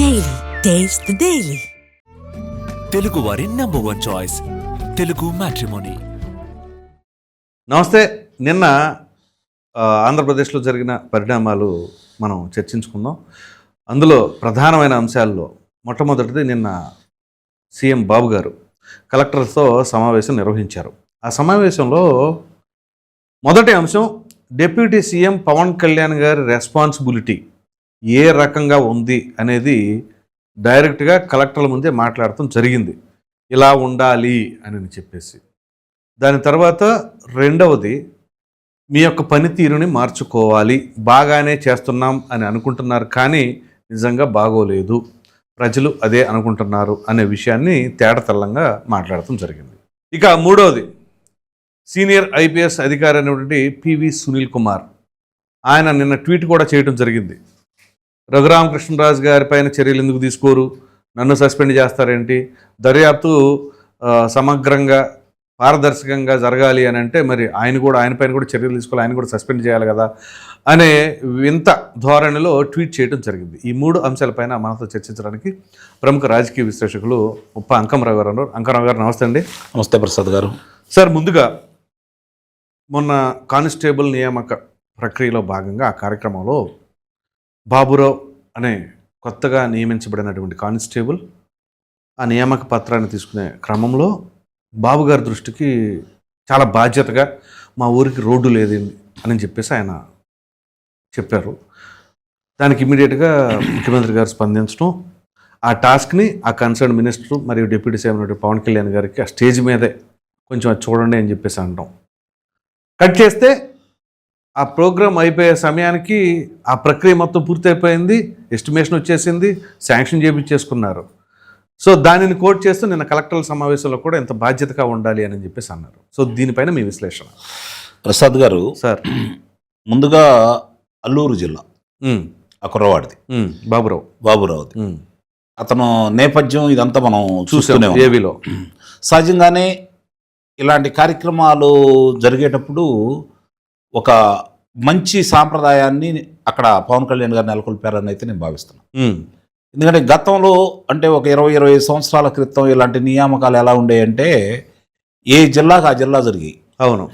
Daily taste the daily. Telugu వారి number 1 choice Telugu matrimony. నమస్తే. నిన్న ఆంధ్రప్రదేశ్లో జరిగిన పరిణామాలు మనం చర్చించుకుందాం. అందులో ప్రధానమైన అంశాల్లో మొట్టమొదటిది నిన్న సీఎం బాబు గారు కలెక్టర్స్తో సమావేశం నిర్వహించారు. ఆ సమావేశంలో మొదటి అంశం డిప్యూటీ సీఎం పవన్ కళ్యాణ్ గారి రెస్పాన్సిబిలిటీ ఏ రకంగా ఉంది అనేది డైరెక్ట్గా కలెక్టర్ల ముందే మాట్లాడటం జరిగింది. ఇలా ఉండాలి అని చెప్పేసి. దాని తర్వాత రెండవది, మీ యొక్క పనితీరుని మార్చుకోవాలి, బాగానే చేస్తున్నాం అని అనుకుంటున్నారు కానీ నిజంగా బాగోలేదు, ప్రజలు అదే అనుకుంటున్నారు అనే విషయాన్ని తేటతెల్లంగా మాట్లాడటం జరిగింది. ఇక మూడవది, సీనియర్ ఐపీఎస్ అధికారి అయినటువంటి పివి సునీల్ కుమార్, ఆయన నిన్న ట్వీట్ కూడా చేయడం జరిగింది. రఘురామకృష్ణరాజు గారి పైన చర్యలు ఎందుకు తీసుకోరు, నన్ను సస్పెండ్ చేస్తారేంటి, దర్యాప్తు సమగ్రంగా పారదర్శకంగా జరగాలి అని అంటే మరి ఆయన పైన కూడా చర్యలు తీసుకోవాలి, ఆయన కూడా సస్పెండ్ చేయాలి కదా అనే వింత ధోరణిలో ట్వీట్ చేయడం జరిగింది. ఈ మూడు అంశాలపైన మనతో చర్చించడానికి ప్రముఖ రాజకీయ విశ్లేషకులు ముప్ప అంకమరావు గారు ఉన్నారు. అంకమరావు గారు నమస్తే అండి. నమస్తే ప్రసాద్ గారు. సార్, ముందుగా మొన్న కానిస్టేబుల్ నియామక ప్రక్రియలో భాగంగా ఆ కార్యక్రమంలో బాబురావు అనే కొత్తగా నియమించబడినటువంటి కానిస్టేబుల్ ఆ నియామక పత్రాన్ని తీసుకునే క్రమంలో బాబు గారి దృష్టికి చాలా బాధ్యతగా మా ఊరికి రోడ్డు లేదండి అని చెప్పేసి ఆయన చెప్పారు. దానికి ఇమ్మీడియట్గా ముఖ్యమంత్రి గారు స్పందించడం, ఆ టాస్క్ని ఆ కన్సర్న్ మినిస్టర్ మరియు డిప్యూటీ సీఎం పవన్ కళ్యాణ్ గారికి ఆ స్టేజ్ మీదే కొంచెం అది చూడండి అని చెప్పేసి అనడం. కట్ చేస్తే ఆ ప్రోగ్రాం అయిపోయే సమయానికి ఆ ప్రక్రియ మొత్తం పూర్తయిపోయింది, ఎస్టిమేషన్ వచ్చేసింది, శాంక్షన్ చేయించేసుకున్నారు. సో దానిని కోట్ చేస్తూ నిన్న కలెక్టర్ల సమావేశంలో కూడా ఎంత బాధ్యతగా ఉండాలి అని చెప్పేసి అన్నారు. సో దీనిపైన మీ విశ్లేషణ. ప్రసాద్ గారు, సార్ ముందుగా అల్లూరు జిల్లా ఆ కుర్రవాడిది బాబురావుది అతను నేపథ్యం ఇదంతా మనం చూస్తూనే ఏవిలో సహజంగానే ఇలాంటి కార్యక్రమాలు జరిగేటప్పుడు ఒక మంచి సాంప్రదాయాన్ని అక్కడ పవన్ కళ్యాణ్ గారు నెలకొల్పారని అయితే నేను భావిస్తున్నాను. ఎందుకంటే గతంలో అంటే ఒక 20 సంవత్సరాల క్రితం ఇలాంటి నియామకాలు ఎలా ఉండేయంటే ఏ జిల్లాకు ఆ జిల్లా జరిగాయి. అవును.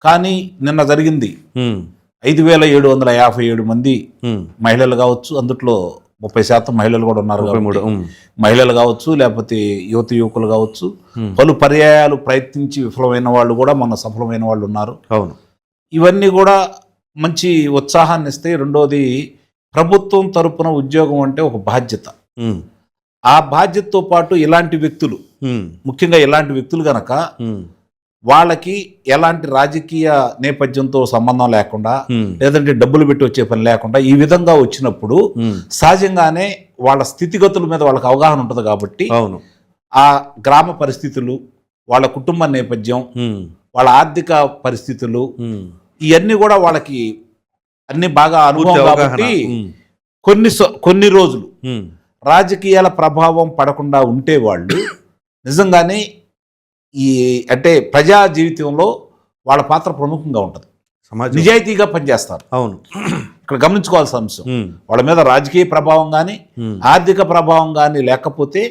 కానీ నిన్న జరిగింది 5757 మంది మహిళలు కావచ్చు, అందుట్లో 30% మహిళలు కూడా ఉన్నారు. మహిళలు కావచ్చు, లేకపోతే యువకులు కావచ్చు, పలు పర్యాయాలు ప్రయత్నించి విఫలమైన వాళ్ళు కూడా మొన్న సఫలమైన వాళ్ళు ఉన్నారు. అవును. ఇవన్నీ కూడా మంచి ఉత్సాహాన్ని ఇస్తాయి. రెండోది, ప్రభుత్వం తరపున ఉద్యోగం అంటే ఒక బాధ్యత. ఆ బాధ్యతతో పాటు ఇలాంటి వ్యక్తులు, ముఖ్యంగా ఇలాంటి వ్యక్తులు గనక వాళ్ళకి ఎలాంటి రాజకీయ నేపథ్యంతో సంబంధం లేకుండా, లేదంటే డబ్బులు పెట్టి వచ్చే పని లేకుండా ఈ విధంగా వచ్చినప్పుడు సహజంగానే వాళ్ళ స్థితిగతుల మీద వాళ్ళకి అవగాహన ఉంటుంది. కాబట్టి ఆ గ్రామ పరిస్థితులు, వాళ్ళ కుటుంబ నేపథ్యం, వాళ్ళ ఆర్థిక పరిస్థితులు ఇవన్నీ కూడా వాళ్ళకి అన్ని బాగా అనుభవం. కాబట్టి కొన్ని రోజులు రాజకీయాల ప్రభావం పడకుండా ఉంటే వాళ్ళు నిజంగానే ఈ అంటే ప్రజా జీవితంలో వాళ్ళ పాత్ర ప్రముఖంగా ఉంటుంది. నిజాయితీగా పనిచేస్తారు. అవును. ఇక్కడ గమనించుకోవాల్సిన అంశం, వాళ్ళ మీద రాజకీయ ప్రభావం కానీ ఆర్థిక ప్రభావం కానీ లేకపోతే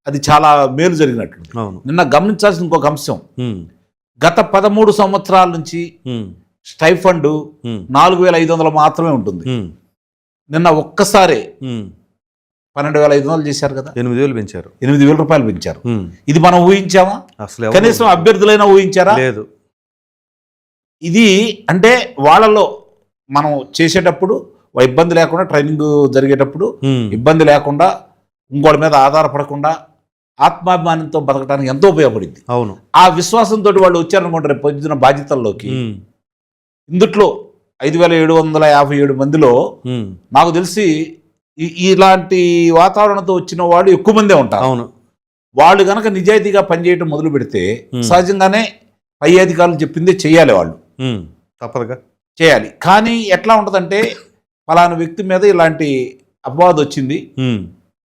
అది చాలా మేలు జరిగినట్లు. నిన్న గమనించాల్సిన ఇంకొక అంశం, గత 13 సంవత్సరాల నుంచి స్టైఫండ్ 4500 మాత్రమే ఉంటుంది. నిన్న ఒక్కసారే 12,500 చేశారు కదా, 8,000 పెంచారు, 8,000 రూపాయలు పెంచారు. ఇది మనం ఊహించామా? అసలు కనీసం అభ్యర్థులైనా ఊహించారా? లేదు. ఇది అంటే వాళ్ళలో మనం చేసేటప్పుడు ఇబ్బంది లేకుండా, ట్రైనింగ్ జరిగేటప్పుడు ఇబ్బంది లేకుండా, ఇంకోటి మీద ఆధారపడకుండా ఆత్మాభిమానంతో బతకడానికి ఎంతో ఉపయోగపడింది. అవును. ఆ విశ్వాసంతో వాళ్ళు వచ్చారనుకుంటారు రేపు పొద్దున బాధ్యతల్లోకి. ఇందుట్లో 5757 మందిలో నాకు తెలిసి ఇలాంటి వాతావరణంతో వచ్చిన వాళ్ళు ఎక్కువ మందే ఉంటారు. అవును. వాళ్ళు కనుక నిజాయితీగా పనిచేయటం మొదలు పెడితే సహజంగానే పై అధికారులు చెప్పిందే చెయ్యాలి, వాళ్ళు తప్పదుగా చేయాలి. కానీ ఎట్లా ఉంటుందంటే, ఫలానా వ్యక్తి మీద ఇలాంటి అపవాదం వచ్చింది,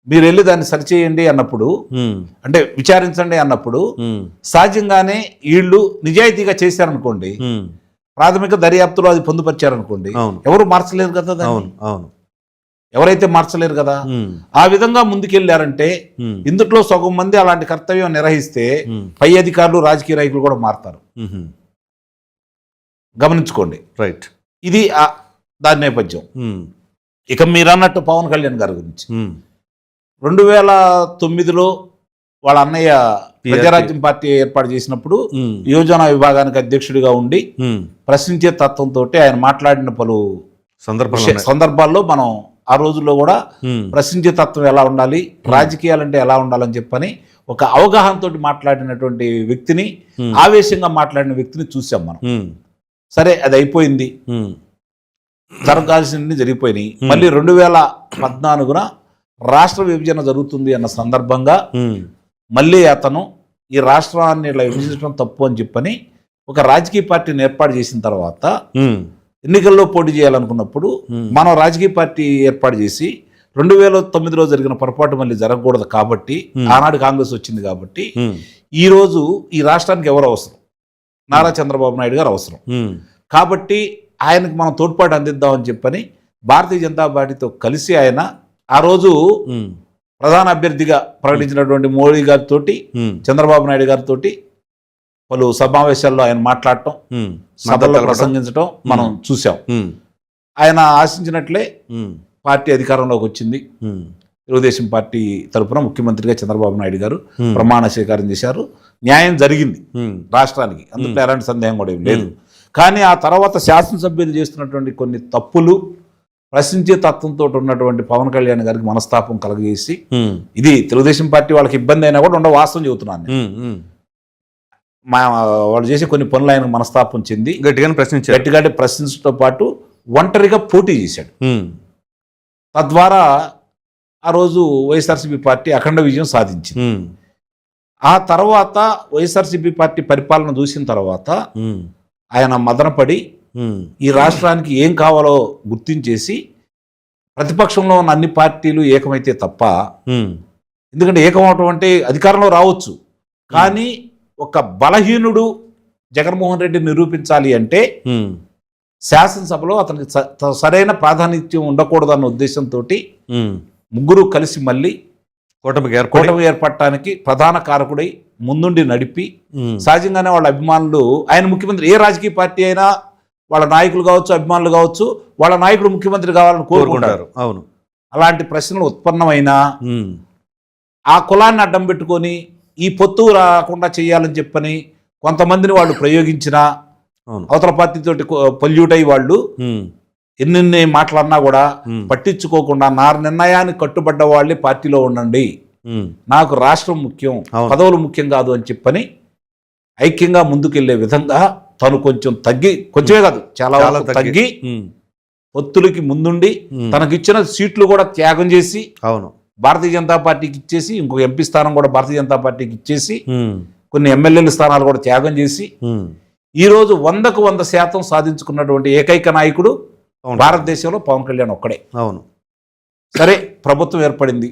మీరు వెళ్ళి దాన్ని సరిచేయండి అన్నప్పుడు, అంటే విచారించండి అన్నప్పుడు సహజంగానే వీళ్ళు నిజాయితీగా చేశారనుకోండి, ప్రాథమిక దర్యాప్తులో అది పొందుపరిచారనుకోండి, ఎవరు మార్చలేరు కదా. అవును. అవును. ఎవరైతే మార్చలేరు కదా. ఆ విధంగా ముందుకెళ్లారంటే ఇందుట్లో సగం మంది అలాంటి కర్తవ్యం నిర్వహిస్తే పై అధికారులు రాజకీయ నాయకులు కూడా మారుతారు. గమనించుకోండి. రైట్. ఇది దాని నేపథ్యం. ఇక మీరు అన్నట్టు పవన్ కళ్యాణ్ గారి గురించి 2009లో వాళ్ళ అన్నయ్య ప్రజారాజ్యం పార్టీ ఏర్పాటు చేసినప్పుడు యోజన విభాగానికి అధ్యక్షుడిగా ఉండి ప్రశ్నించే తత్వంతో ఆయన మాట్లాడిన పలు సందర్భాల్లో మనం ఆ రోజుల్లో కూడా ప్రశ్నించే తత్వం ఎలా ఉండాలి, రాజకీయాలంటే ఎలా ఉండాలని చెప్పని ఒక అవగాహనతో మాట్లాడినటువంటి వ్యక్తిని, ఆవేశంగా మాట్లాడిన వ్యక్తిని చూసాం మనం. సరే, అది అయిపోయింది, జరగాల్సినవి జరిగిపోయినాయి. మళ్ళీ 2014 రాష్ట్ర విభజన జరుగుతుంది అన్న సందర్భంగా మళ్ళీ అతను ఈ రాష్ట్రాన్ని ఇలా విభజించడం తప్పు అని చెప్పని ఒక రాజకీయ పార్టీని ఏర్పాటు చేసిన తర్వాత ఎన్నికల్లో పోటీ చేయాలనుకున్నప్పుడు మనం రాజకీయ పార్టీ ఏర్పాటు చేసి 2009లో జరిగిన పొరపాటు మళ్ళీ జరగకూడదు కాబట్టి, ఆనాడు కాంగ్రెస్ వచ్చింది కాబట్టి, ఈ రోజు ఈ రాష్ట్రానికి ఎవరు అవసరం? నారా చంద్రబాబు నాయుడు గారు అవసరం కాబట్టి ఆయనకు మనం తోడ్పాటు అందిద్దామని చెప్పని భారతీయ జనతా పార్టీతో కలిసి ఆయన ఆ రోజు ప్రధాన అభ్యర్థిగా ప్రకటించినటువంటి మోడీ గారితో, చంద్రబాబు నాయుడు గారితో పలు సమావేశాల్లో ఆయన మాట్లాడటం, సభల్లో ప్రసంగించడం మనం చూసాం. ఆయన ఆశించినట్లే పార్టీ అధికారంలోకి వచ్చింది. తెలుగుదేశం పార్టీ తరఫున ముఖ్యమంత్రిగా చంద్రబాబు నాయుడు గారు ప్రమాణ స్వీకారం చేశారు. న్యాయం జరిగింది రాష్ట్రానికి, అందులో ఎలాంటి సందేహం కూడా ఏం లేదు. కానీ ఆ తర్వాత శాసనసభ్యులు చేస్తున్నటువంటి కొన్ని తప్పులు ప్రశ్నించే తత్వంతో ఉన్నటువంటి పవన్ కళ్యాణ్ గారికి మనస్తాపం కలగజేసి, ఇది తెలుగుదేశం పార్టీ వాళ్ళకి ఇబ్బంది అయినా కూడా వాస్తవం చెబుతున్నాను, వాళ్ళు చేసే కొన్ని పనులు ఆయన మనస్తాపం చెంది గట్టిగానే ప్రశ్నించడంతో పాటు ఒంటరిగా పోటీ చేశాడు. తద్వారా ఆ రోజు వైఎస్ఆర్సీపీ పార్టీ అఖండ విజయం సాధించింది. ఆ తర్వాత వైఎస్ఆర్సీపీ పార్టీ పరిపాలన చూసిన తర్వాత ఆయన మదనపడి ఈ రాష్ట్రానికి ఏం కావాలో గుర్తించేసి ప్రతిపక్షంలో ఉన్న అన్ని పార్టీలు ఏకమైతే తప్ప, ఎందుకంటే ఏకమవటం అంటే అధికారంలో రావచ్చు, కానీ ఒక బలహీనుడు జగన్మోహన్ రెడ్డి నిరూపించాలి అంటే శాసనసభలో అతనికి సరైన ప్రాధాన్యత ఉండకూడదు అన్న ఉద్దేశంతో ముగ్గురు కలిసి మళ్ళీ కూటమి ఏర్పడటానికి ప్రధాన కారకుడై ముందుండి నడిపి, సహజంగానే వాళ్ళ అభిమానులు, ఆయన ముఖ్యమంత్రి, ఏ రాజకీయ పార్టీ అయినా వాళ్ళ నాయకులు కావచ్చు, అభిమానులు కావచ్చు, వాళ్ళ నాయకుడు ముఖ్యమంత్రి కావాలని కోరుకుంటారు. అవును. అలాంటి ప్రశ్నలు ఉత్పన్నమైనా ఆ కులాన్ని అడ్డం పెట్టుకొని ఈ పొత్తు రాకుండా చేయాలని చెప్పని కొంతమందిని వాళ్ళు ప్రయోగించిన అవతల పార్టీతోటి పొల్యూట్ అయ్యి వాళ్ళు ఎన్ని మాటలన్నా కూడా పట్టించుకోకుండా నా నిర్ణయానికి కట్టుబడ్డ వాళ్ళే పార్టీలో ఉండండి, నాకు రాష్ట్రం ముఖ్యం, పదవులు ముఖ్యం కాదు అని చెప్పని ఐక్యంగా ముందుకెళ్లే విధంగా తను కొంచెం తగ్గి, కొంచెమే కాదు చాలా తగ్గి పొత్తులకి ముందుండి తనకిచ్చిన సీట్లు కూడా త్యాగం చేసి, అవును, భారతీయ జనతా పార్టీకి ఇచ్చేసి, ఇంకొక ఎంపీ స్థానం కూడా భారతీయ జనతా పార్టీకి ఇచ్చేసి, కొన్ని ఎమ్మెల్యేల స్థానాలు కూడా త్యాగం చేసి ఈ రోజు 100కు 100% సాధించుకున్నటువంటి ఏకైక నాయకుడు భారతదేశంలో పవన్ కళ్యాణ్ ఒక్కడే. అవును. సరే, ప్రభుత్వం ఏర్పడింది,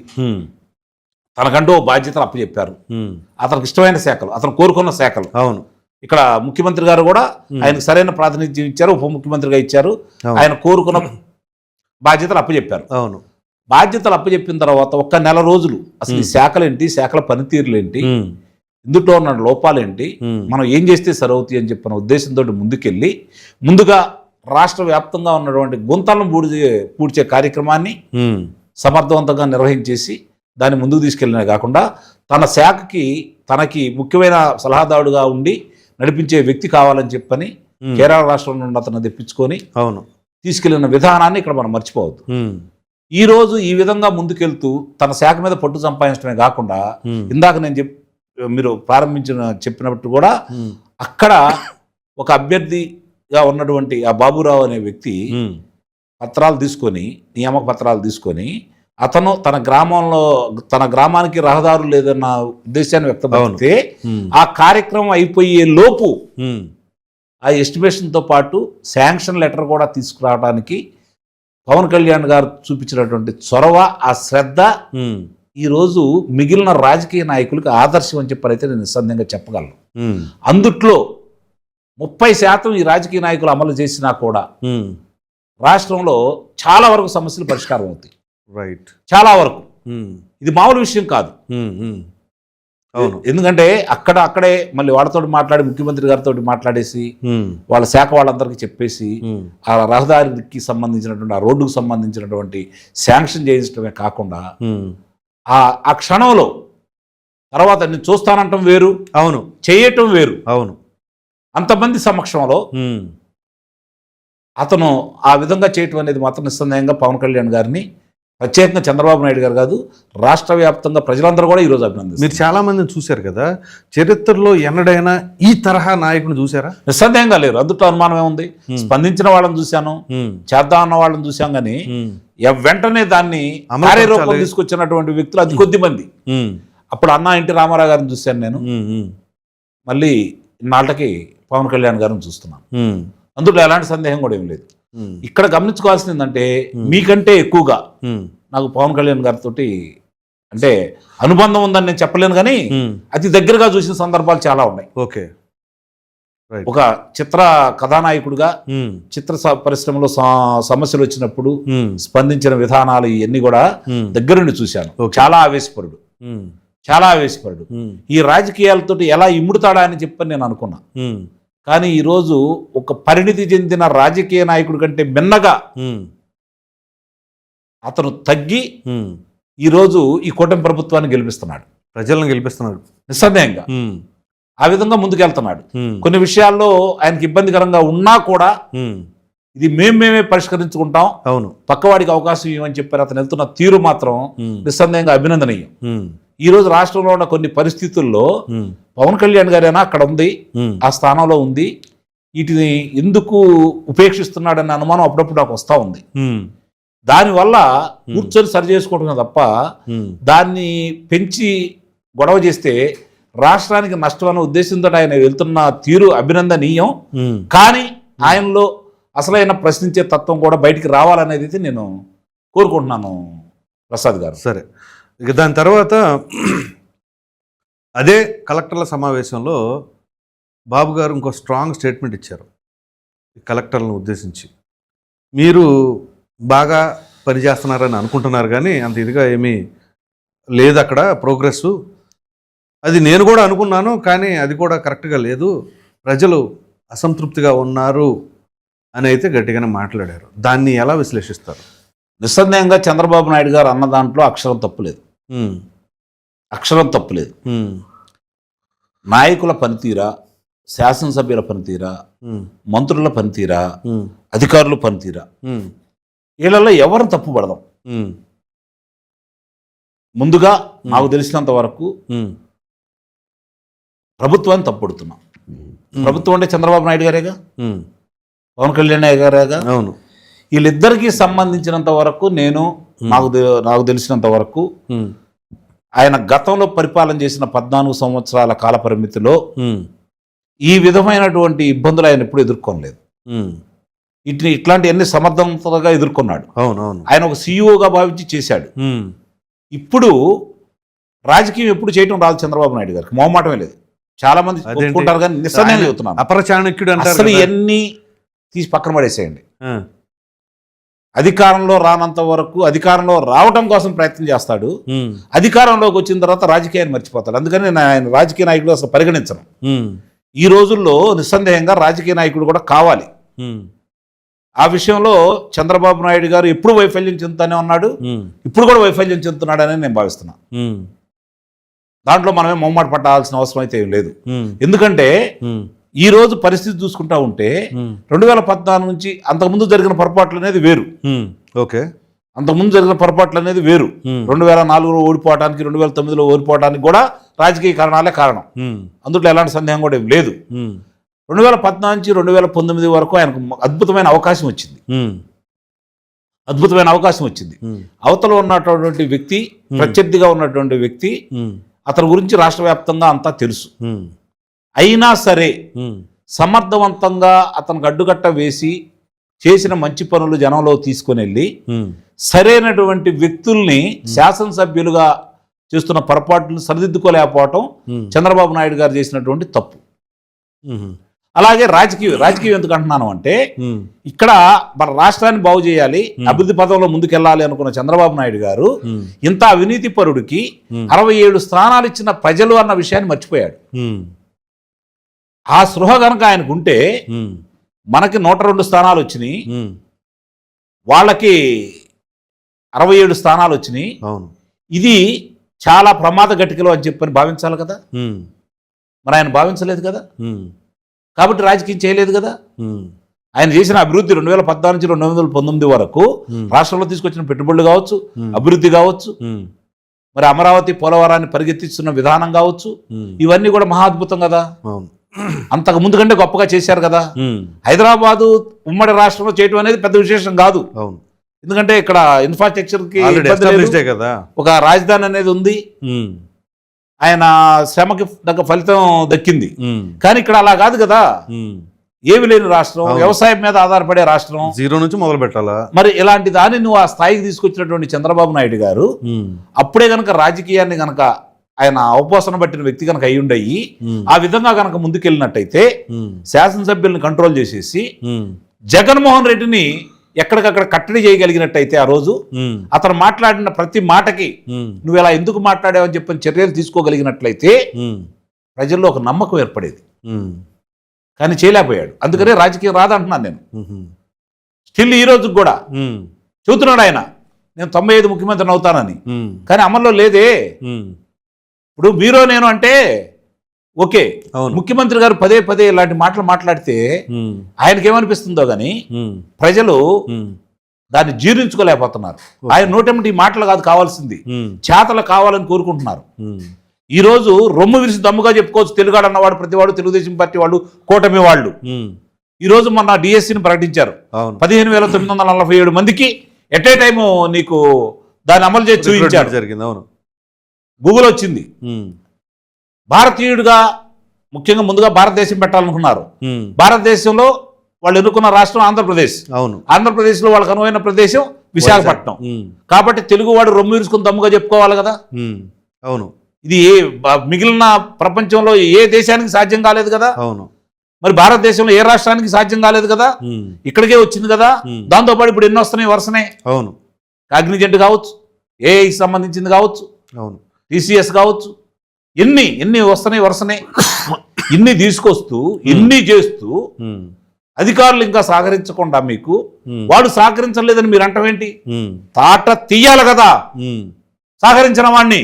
తనకంటూ ఓ బాధ్యతలు అప్పచెప్పారు, అతనికి ఇష్టమైన శాఖలు, అతను కోరుకున్న శాఖలు. అవును. ఇక్కడ ముఖ్యమంత్రి గారు కూడా ఆయనకు సరైన ప్రాతినిధ్యం ఇచ్చారు, ఉప ముఖ్యమంత్రిగా ఇచ్చారు, ఆయన కోరుకున్న బాధ్యతలు అప్పచెప్పారు. అవును. బాధ్యతలు అప్పచెప్పిన తర్వాత ఒక్క నెల రోజులు అసలు ఈ శాఖలేంటి, శాఖల పనితీరులేంటి, ఇందులో ఉన్న లోపాలేంటి, మనం ఏం చేస్తే సరవుతాయి అని చెప్పిన ఉద్దేశంతో ముందుకెళ్ళి ముందుగా రాష్ట్ర వ్యాప్తంగా ఉన్నటువంటి గుంతలను పూడ్చే కార్యక్రమాన్ని సమర్థవంతంగా నిర్వహించేసి దాన్ని ముందుకు తీసుకెళ్ళినా కాకుండా తన శాఖకి తనకి ముఖ్యమైన సలహాదారుడుగా ఉండి నడిపించే వ్యక్తి కావాలని చెప్పని కేరళ రాష్ట్రం నుండి అతను తెప్పించుకొని అవును తీసుకెళ్లిన విధానాన్ని ఇక్కడ మనం మర్చిపోవద్దు. ఈ రోజు ఈ విధంగా ముందుకెళ్తూ తన శాఖ మీద పట్టు సంపాదించడమే కాకుండా, ఇందాక నేను మీరు చెప్పినట్టు కూడా అక్కడ ఒక అభ్యర్థిగా ఉన్నటువంటి ఆ బాబురావు అనే వ్యక్తి పత్రాలు తీసుకొని, నియామక పత్రాలు తీసుకొని, అతను తన గ్రామానికి రహదారులు లేదన్న ఉద్దేశాన్ని వ్యక్తపరిస్తే ఆ కార్యక్రమం అయిపోయే లోపు ఆ ఎస్టిమేషన్తో పాటు శాంక్షన్ లెటర్ కూడా తీసుకురావడానికి పవన్ కళ్యాణ్ గారు చూపించినటువంటి చొరవ, ఆ శ్రద్ధ ఈరోజు మిగిలిన రాజకీయ నాయకులకు ఆదర్శం అని చెప్పనైతే నేను నిస్సందేహంగా చెప్పగలను. అందుట్లో 30% ఈ రాజకీయ నాయకులు అమలు చేసినా కూడా రాష్ట్రంలో చాలా వరకు సమస్యలు పరిష్కారం అవుతాయి. రైట్. చాలా వరకు. ఇది మామూలు విషయం కాదు. అవును. ఎందుకంటే అక్కడే మళ్ళీ వాళ్ళతో మాట్లాడి ముఖ్యమంత్రి గారితో మాట్లాడేసి వాళ్ళ శాఖ వాళ్ళందరికీ చెప్పేసి ఆ రహదారికి సంబంధించినటువంటి ఆ రోడ్డుకు సంబంధించినటువంటి శాంక్షన్ చేయించడమే కాకుండా ఆ క్షణంలో తర్వాత నేను చూస్తానంటాం వేరు, అవును, చేయటం వేరు. అవును. అంతమంది సమక్షంలో అతను ఆ విధంగా చేయటం అనేది మాత్రం నిస్సందేహంగా పవన్ కళ్యాణ్ గారిని, ప్రత్యేకంగా చంద్రబాబు నాయుడు గారు కాదు, రాష్ట్ర వ్యాప్తంగా ప్రజలందరూ కూడా ఈరోజు అభినందిస్తారు. మీరు చాలా మందిని చూశారు కదా, చరిత్రలో ఎన్నడైనా ఈ తరహా నాయకుని చూసారా? నిస్సందేహంగా లేరు. అందులో అనుమానం ఏముంది? స్పందించిన వాళ్ళని చూశాను, చేద్దాం అన్న వాళ్ళని చూశాం, కానీ వెంటనే దాన్ని కార్యరూపం తీసుకొచ్చినటువంటి వ్యక్తులు అతి కొద్ది మంది. అప్పుడు అన్నా ఎన్టీ రామారావు గారిని చూశాను నేను, మళ్ళీ నాళ్ళకి పవన్ కళ్యాణ్ గారిని చూస్తున్నాను. అందులో ఎలాంటి సందేహం కూడా ఏం లేదు. ఇక్కడ గమనించుకోవాల్సింది ఏంటంటే, మీకంటే ఎక్కువగా నాకు పవన్ కళ్యాణ్ గారితో అంటే అనుబంధం ఉందని నేను చెప్పలేను, కానీ అతి దగ్గరగా చూసిన సందర్భాలు చాలా ఉన్నాయి. ఓకే. ఒక చిత్ర కథానాయకుడిగా చిత్ర పరిశ్రమలో సమస్యలు వచ్చినప్పుడు స్పందించిన విధానాలు ఇవన్నీ కూడా దగ్గరుండి చూశాను. చాలా ఆవేశపరుడు, చాలా ఆవేశపరుడు. ఈ రాజకీయాలతో ఎలా ఇముడుతాడా అని చెప్పని నేను అనుకున్నా. కానీ ఈరోజు ఒక పరిణితి చెందిన రాజకీయ నాయకుడి కంటే మిన్నగా అతను తగ్గి ఈరోజు ఈ కూటమి ప్రభుత్వాన్ని గెలిపిస్తున్నాడు, ప్రజలను గెలిపిస్తున్నాడు. నిస్సందేహంగా ఆ విధంగా ముందుకెళ్తున్నాడు. కొన్ని విషయాల్లో ఆయనకి ఇబ్బందికరంగా ఉన్నా కూడా ఇది మేమే పరిష్కరించుకుంటాం, అవును, పక్కవాడికి అవకాశం ఇవ్వమని చెప్పారు. అతను వెళ్తున్న తీరు మాత్రం నిస్సందేహంగా అభినందనీయం. ఈ రోజు రాష్ట్రంలో ఉన్న కొన్ని పరిస్థితుల్లో పవన్ కళ్యాణ్ గారైనా అక్కడ ఉంది, ఆ స్థానంలో ఉంది, వీటిని ఎందుకు ఉపేక్షిస్తున్నాడన్న అనుమానం అప్పుడప్పుడు నాకు వస్తూ ఉంది. దానివల్ల కూర్చొని సరి చేసుకోవటమే తప్ప దాన్ని పెంచి గొడవ చేస్తే రాష్ట్రానికి నష్టం అనే ఉద్దేశంతో ఆయన వెళ్తున్న తీరు అభినందనీయం. కానీ ఆయనలో అసలైన ప్రశ్నించే తత్వం కూడా బయటికి రావాలనేది నేను కోరుకుంటున్నాను ప్రసాద్ గారు. సరే, ఇక దాని తర్వాత అదే కలెక్టర్ల సమావేశంలో బాబు గారు ఇంకో స్ట్రాంగ్ స్టేట్మెంట్ ఇచ్చారు కలెక్టర్లను ఉద్దేశించి. మీరు బాగా పనిచేస్తున్నారని అనుకుంటున్నారు, కానీ అంత ఇదిగా ఏమీ లేదు అక్కడ ప్రోగ్రెస్. అది నేను కూడా అనుకున్నాను, కానీ అది కూడా కరెక్ట్గా లేదు, ప్రజలు అసంతృప్తిగా ఉన్నారు అని అయితే గట్టిగానే మాట్లాడారు. దాన్ని ఎలా విశ్లేషిస్తారు? నిస్సందేహంగా చంద్రబాబు నాయుడు గారు అన్న దాంట్లో అక్షరం తప్పులేదు, అక్షరం తప్పులేదు. నాయకుల పనితీరా, శాసనసభ్యుల పనితీరా, మంత్రుల పనితీరా, అధికారుల పనితీరా, వీళ్ళల్లో ఎవరిని తప్పు పడదాం. ముందుగా నాకు తెలిసినంత వరకు ప్రభుత్వాన్ని తప్పుడుతున్నాం. ప్రభుత్వం అంటే చంద్రబాబు నాయుడు గారేగా, పవన్ కళ్యాణ్ గారేగా. అవును. వీళ్ళిద్దరికీ సంబంధించినంత వరకు నాకు తెలిసినంత వరకు ఆయన గతంలో పరిపాలన చేసిన 14 సంవత్సరాల కాల పరిమితిలో ఈ విధమైనటువంటి ఇబ్బందులు ఆయన ఎప్పుడు ఎదుర్కొనలేదు. ఇట్లాంటి అన్ని సమర్థవంతంగా ఎదుర్కొన్నాడు. అవునవును. ఆయన ఒక సీఈఓగా భావించి చేశాడు. ఇప్పుడు రాజకీయం ఎప్పుడు చేయటం రాదు చంద్రబాబు నాయుడు గారికి, మొహమాటమే లేదు. చాలా మంది ఒప్పుకుంటారు, కానీ నిస్సందేహం చెబుతున్నాను, అపరచాణక్యుడు అంటారు. అసలు ఇవన్నీ తీసి పక్కన పడేసేయండి. అధికారంలో రానంత వరకు అధికారంలో రావటం కోసం ప్రయత్నం చేస్తాడు, అధికారంలోకి వచ్చిన తర్వాత రాజకీయాన్ని మర్చిపోతాడు. అందుకని నేను ఆయన రాజకీయ నాయకుడు అసలు పరిగణించను. ఈ రోజుల్లో నిస్సందేహంగా రాజకీయ నాయకుడు కూడా కావాలి. ఆ విషయంలో చంద్రబాబు నాయుడు గారు ఎప్పుడు వైఫల్యం చెందుతానే ఉన్నాడు, ఇప్పుడు కూడా వైఫల్యం చెందుతున్నాడని నేను భావిస్తున్నా. దాంట్లో మనమే మొహమాట పట్టాల్సిన అవసరం అయితే ఏం లేదు. ఎందుకంటే ఈ రోజు పరిస్థితి చూసుకుంటా ఉంటే 2014 నుంచి అంతకుముందు జరిగిన పొరపాట్లు అనేది వేరు. ఓకే, అంతకుముందు జరిగిన పొరపాట్లు అనేది వేరు. 2004లో ఓడిపోవడానికి, 2009లో ఓడిపోవడానికి కూడా రాజకీయ కారణాలే కారణం. అందులో ఎలాంటి సందేహం కూడా ఏం లేదు. 2014 నుంచి 2019 వరకు ఆయనకు అద్భుతమైన అవకాశం వచ్చింది, అద్భుతమైన అవకాశం వచ్చింది. అవతల ఉన్నటువంటి వ్యక్తి, ప్రత్యర్థిగా ఉన్నటువంటి వ్యక్తి, అతని గురించి రాష్ట్ర వ్యాప్తంగా అంతా తెలుసు. అయినా సరే సమర్థవంతంగా అతనికి అడ్డుకట్ట వేసి చేసిన మంచి పనులు జనంలో తీసుకొని వెళ్ళి సరైనటువంటి వ్యక్తుల్ని శాసనసభ్యులుగా చేస్తున్న పొరపాట్లను సరిదిద్దుకోలేకపోవటం చంద్రబాబు నాయుడు గారు చేసినటువంటి తప్పు. అలాగే రాజకీయం ఎందుకు అంటున్నాను అంటే ఇక్కడ మన రాష్ట్రాన్ని బాగు చేయాలి, అభివృద్ధి పథంలో ముందుకెళ్ళాలి అనుకున్న చంద్రబాబు నాయుడు గారు ఇంత అవినీతి పరుడికి 67 స్థానాలు ఇచ్చిన ప్రజలు అన్న విషయాన్ని మర్చిపోయాడు. ఆ స్పృహ కనుక ఆయనకుంటే మనకి 102 స్థానాలు వచ్చినాయి, వాళ్ళకి 67 స్థానాలు వచ్చినాయి. ఇది చాలా ప్రమాద ఘటికలు అని చెప్పని భావించాలి కదా. మరి ఆయన భావించలేదు కదా, కాబట్టి రాజకీయం చేయలేదు కదా. ఆయన చేసిన అభివృద్ధి 2014 నుంచి 2019 వరకు రాష్ట్రంలో తీసుకొచ్చిన పెట్టుబడులు కావచ్చు, అభివృద్ధి కావచ్చు, మరి అమరావతి పోలవరాన్ని పరిగెత్తిస్తున్న విధానం కావచ్చు, ఇవన్నీ కూడా మహా అద్భుతం కదా. అంతకు ముందు కంటే గొప్పగా చేశారు కదా. హైదరాబాదు ఉమ్మడి రాష్ట్రంలో చేయడం అనేది పెద్ద విశేషం కాదు, ఎందుకంటే ఇక్కడ ఇన్ఫ్రాస్ట్రక్చర్ కి కదా, ఒక రాజధాని అనేది ఉంది, ఆయన శ్రమకి తగ్గ ఫలితం దక్కింది. కానీ ఇక్కడ అలా కాదు కదా, ఏమి లేని రాష్ట్రం, వ్యవసాయం మీద ఆధారపడే రాష్ట్రం, 0 నుంచి మొదలు పెట్టాలా. మరి ఇలాంటి దాన్ని నువ్వు ఆ స్థాయికి తీసుకొచ్చినటువంటి చంద్రబాబు నాయుడు గారు అప్పుడే గనక రాజకీయాన్ని గనక ఆయన అవపోసన పట్టిన వ్యక్తి కనుక అయి ఉండయి ఆ విధంగా కనుక ముందుకెళ్ళినట్టయితే శాసనసభ్యుల్ని కంట్రోల్ చేసేసి జగన్మోహన్ రెడ్డిని ఎక్కడికక్కడ కట్టడి చేయగలిగినట్టయితే ఆ రోజు అతను మాట్లాడిన ప్రతి మాటకి నువ్వు ఇలా ఎందుకు మాట్లాడావని చెప్పని చర్యలు తీసుకోగలిగినట్లయితే ప్రజల్లో ఒక నమ్మకం ఏర్పడేది. కానీ చేయలేకపోయాడు, అందుకనే రాజకీయం రాదంటున్నాను నేను. స్టిల్ ఈ రోజు కూడా చెబుతున్నాడు ఆయన, నేను 95 ముఖ్యమంత్రిని అవుతానని, కానీ అమల్లో లేదే. ఇప్పుడు మీరు నేను అంటే ఓకే, ముఖ్యమంత్రి గారు పదే పదే ఇలాంటి మాటలు మాట్లాడితే ఆయనకి ఏమనిపిస్తుందో గాని ప్రజలు దాన్ని జీర్ణించుకోలేకపోతున్నారు. ఆయన నోటెమ్మటి ఈ మాటలు కాదు కావాల్సింది, చేతలు కావాలని కోరుకుంటున్నారు. ఈ రోజు రొమ్ము విరిసి దమ్ముగా చెప్పుకోవచ్చు తెలుగాడు అన్నవాడు ప్రతివాడు, తెలుగుదేశం పార్టీ వాళ్ళు, కూటమి వాళ్ళు. ఈ రోజు మొన్న డిఎస్సిని ప్రకటించారు, 15,947 మందికి ఎట్ ఏ టైము నీకు దాన్ని అమలు చేసి చూపించారు. జరిగింది, అవును, గూగుల్ వచ్చింది. భారతీయుడిగా ముఖ్యంగా ముందుగా భారతదేశం పెట్టాలనుకున్నారు. భారతదేశంలో వాళ్ళు ఎన్నుకున్న రాష్ట్రం ఆంధ్రప్రదేశ్. అవును, ఆంధ్రప్రదేశ్ లో వాళ్ళకి అనువైన ప్రదేశం విశాఖపట్నం. కాబట్టి తెలుగువాడు రొమ్ము విరుచుకుని దమ్ముగా చెప్పుకోవాలి కదా. అవును, ఇది మిగిలిన ప్రపంచంలో ఏ దేశానికి సాధ్యం కాలేదు కదా. అవును, మరి భారతదేశంలో ఏ రాష్ట్రానికి సాధ్యం కాలేదు కదా, ఇక్కడికే వచ్చింది కదా. దాంతోపాటు ఇప్పుడు ఎన్ని వస్తున్నాయి వరుసనే. అవును, కాగ్నిజెంట్ కావచ్చు, ఏఐకి సంబంధించింది కావచ్చు, అవును, టీసీఎస్ కావచ్చు, ఎన్ని వస్తున్నాయి వరుసనే. ఇన్ని తీసుకొస్తూ ఇన్ని చేస్తూ అధికారులు ఇంకా సహకరించకుండా మీకు వాడు సహకరించలేదని మీరు అంటావేంటి? తాట తీయాలి కదా సహకరించిన వాడిని,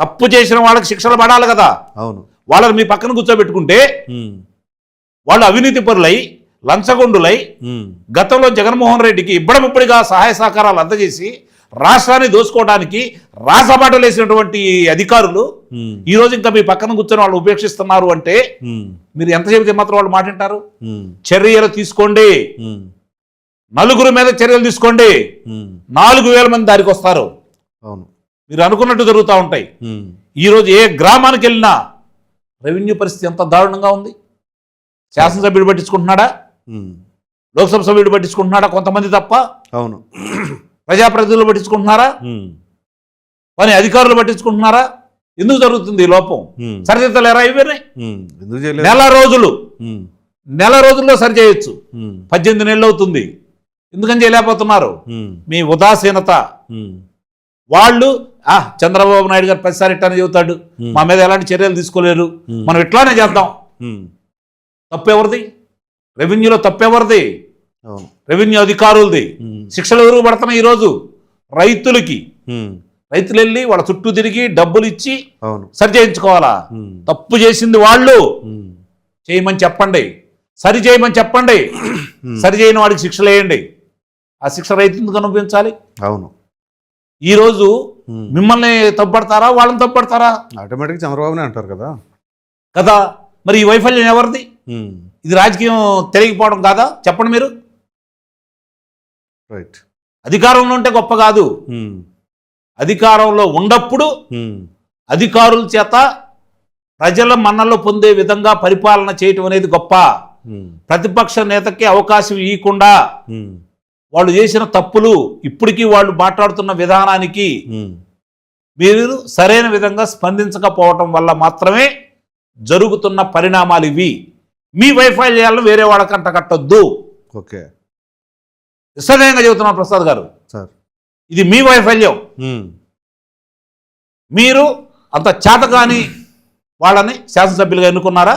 తప్పు చేసిన వాళ్ళకి శిక్షలు పడాలి కదా. అవును, వాళ్ళని మీ పక్కన కూర్చోబెట్టుకుంటే వాళ్ళు అవినీతి పరులై లంచగొండులై గతంలో జగన్మోహన్ రెడ్డికి ఇబ్బడముబ్బడిగా సహాయ సహకారాలు అందజేసి రాష్ట్రాన్ని దోసుకోవడానికి రాసబాటలు వేసినటువంటి అధికారులు ఈ రోజు ఇంకా మీ పక్కన కూర్చొని వాళ్ళు ఉపేక్షిస్తున్నారు అంటే మీరు ఎంత చెబితే మాత్రం వాళ్ళు మాట్లాంటారు? చర్యలు తీసుకోండి, నలుగురు మీద చర్యలు తీసుకోండి, 4,000 మంది దారికి వస్తారు. అవును, మీరు అనుకున్నట్టు జరుగుతూ ఉంటాయి. ఈ రోజు ఏ గ్రామానికి వెళ్ళినా రెవెన్యూ పరిస్థితి ఎంత దారుణంగా ఉంది. శాసనసభ్యుడు పట్టించుకుంటున్నాడా? లోక్సభ సభ్యుడు పట్టించుకుంటున్నాడా? కొంతమంది తప్ప. అవును, ప్రజాప్రతినిధులు పట్టించుకుంటున్నారా? కానీ అధికారులు పట్టించుకుంటున్నారా? ఎందుకు జరుగుతుంది ఈ లోపం? సరిదిద్దలేరా? ఇవన్నీ నెల రోజుల్లో సరి చేయొచ్చు, 18 నెలలు అవుతుంది. ఎందుకని చేయలేకపోతున్నారు? మీ ఉదాసీనత. వాళ్ళు చంద్రబాబు నాయుడు గారు 10 సార్లు ఇట్లానే చెబుతాడు, మా మీద ఎలాంటి చర్యలు తీసుకోలేరు, మనం ఇట్లానే చేద్దాం. తప్పెవరిది? రెవెన్యూలో తప్పెవరిది? రెవెన్యూ అధికారులది. శిక్షలు ఎవరు పడుతున్నాయి? ఈరోజు రైతులకి. రైతులు వెళ్ళి వాళ్ళ చుట్టూ తిరిగి డబ్బులు ఇచ్చి సరి చేయించుకోవాలా? తప్పు చేసింది వాళ్ళు, చేయమని చెప్పండి, సరి చేయమని చెప్పండి. సరి చేయని వాడికి శిక్షలు వేయండి. ఆ శిక్ష రైతు ఎందుకు అనుభవించాలి? అవును, ఈరోజు మిమ్మల్ని తప్పుపడతారా వాళ్ళని తప్పుపడతారా? ఆటోమేటిక్ చంద్రబాబునే అంటారు కదా కదా. మరి ఈ వైఫల్యం ఎవరిది? ఇది రాజకీయం తెలియకపోవడం కాదా? చెప్పండి మీరు. రైట్, అధికారంలో ఉంటే గొప్ప కాదు, అధికారంలో ఉన్నప్పుడు అధికారుల చేత ప్రజల మన్నలు పొందే విధంగా పరిపాలన చేయటం అనేది గొప్ప. ప్రతిపక్ష నేతకి అవకాశం ఇవ్వకుండా వాళ్ళు చేసిన తప్పులు ఇప్పటికీ వాళ్ళు మాట్లాడుతున్న విధానానికి మీరు సరైన విధంగా స్పందించకపోవటం వల్ల మాత్రమే జరుగుతున్న పరిణామాలు ఇవి. మీ వైఫల్యాలను వేరే వాళ్ళకి అంటకట్టొద్దు. ఓకే నిస్సందేహంగా చెబుతున్నాను ప్రసాద్ గారు, సార్. ఇది మీ వైఫల్యం. మీరు అంత చేతకాని వాళ్ళని శాసనసభ్యులుగా ఎన్నుకున్నారా,